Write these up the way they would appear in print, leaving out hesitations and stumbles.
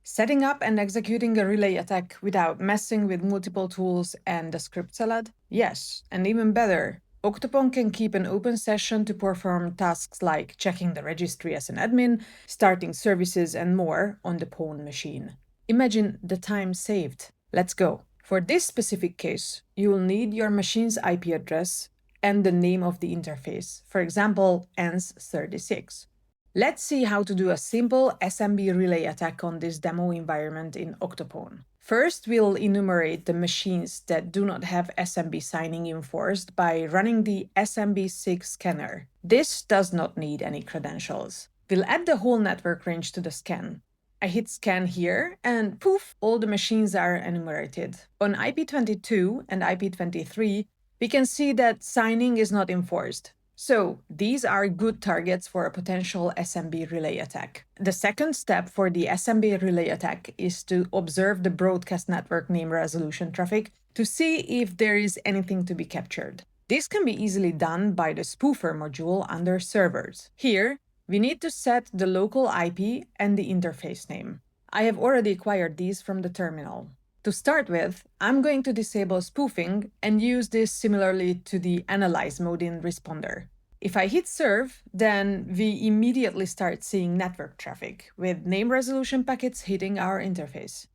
Setting up and executing a relay attack without messing with multiple tools and the script salad? Yes, and even better, Octopwn can keep an open session to perform tasks like checking the registry as an admin, starting services, and more on the pawn machine. Imagine the time saved. Let's go. For this specific case, you will need your machine's IP address and the name of the interface, for example, ANS36. Let's see how to do a simple SMB relay attack on this demo environment in Octopwn. First, we'll enumerate the machines that do not have SMB signing enforced by running the SMB6 scanner. This does not need any credentials. We'll add the whole network range to the scan. I hit scan here, and poof, all the machines are enumerated. On IP22 and IP23, we can see that signing is not enforced. So these are good targets for a potential SMB relay attack. The second step for the SMB relay attack is to observe the broadcast network name resolution traffic to see if there is anything to be captured. This can be easily done by the spoofer module under servers. Here, we need to set the local IP and the interface name. I have already acquired these from the terminal. To start with, I'm going to disable spoofing and use this similarly to the analyze mode in responder. If I hit serve, then we immediately start seeing network traffic, with name resolution packets hitting our interface.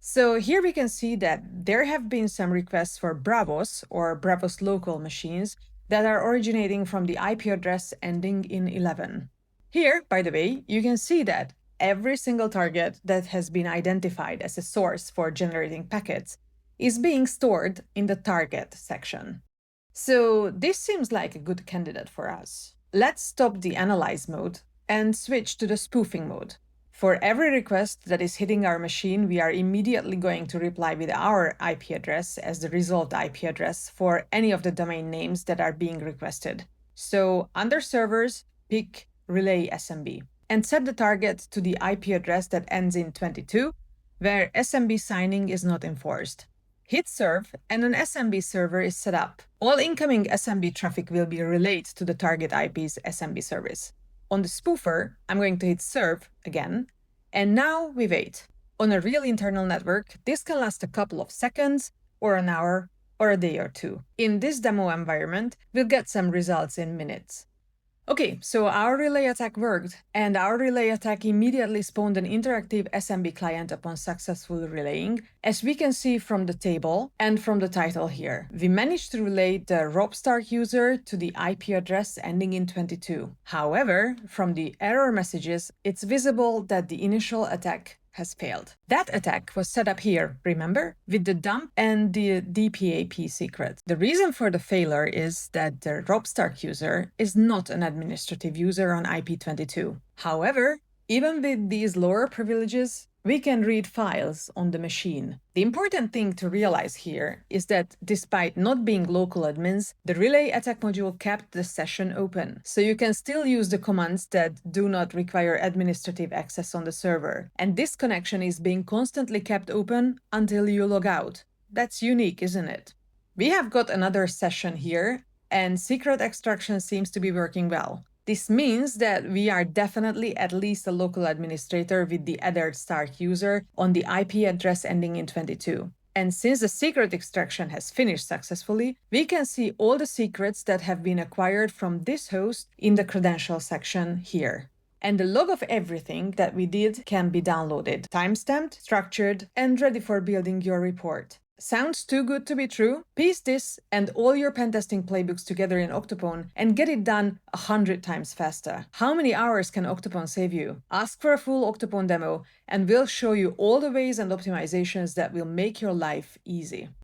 So here we can see that there have been some requests for Bravos or Bravos local machines that are originating from the IP address ending in 11. Here, by the way, you can see that every single target that has been identified as a source for generating packets is being stored in the target section. So this seems like a good candidate for us. Let's stop the analyze mode and switch to the spoofing mode. For every request that is hitting our machine, we are immediately going to reply with our IP address as the resolved IP address for any of the domain names that are being requested. So under servers, pick relay SMB and set the target to the IP address that ends in 22, where SMB signing is not enforced. Hit serve, and an SMB server is set up. All incoming SMB traffic will be relayed to the target IP's SMB service. On the spoofer, I'm going to hit serve again, and now we wait. On a real internal network, this can last a couple of seconds, or an hour, or a day or two. In this demo environment, we'll get some results in minutes. Okay, so our relay attack worked, and our relay attack immediately spawned an interactive SMB client upon successful relaying, as we can see from the table and from the title here. We managed to relay the Rob Stark user to the IP address ending in 22. However, from the error messages, it's visible that the initial attack has failed. That attack was set up here, remember? With the dump and the DPAP secret. The reason for the failure is that the Rob Stark user is not an administrative user on IP22. However, even with these lower privileges, we can read files on the machine. The important thing to realize here is that despite not being local admins, the relay attack module kept the session open. So you can still use the commands that do not require administrative access on the server. And this connection is being constantly kept open until you log out. That's unique, isn't it? We have got another session here, and secret extraction seems to be working well. This means that we are definitely at least a local administrator with the added Stark user on the IP address ending in 22. And since the secret extraction has finished successfully, we can see all the secrets that have been acquired from this host in the credential section here. And the log of everything that we did can be downloaded, timestamped, structured, and ready for building your report. Sounds too good to be true? Piece this and all your pentesting playbooks together in Octopwn and get it done 100 times faster. How many hours can Octopwn save you? Ask for a full Octopwn demo and we'll show you all the ways and optimizations that will make your life easy.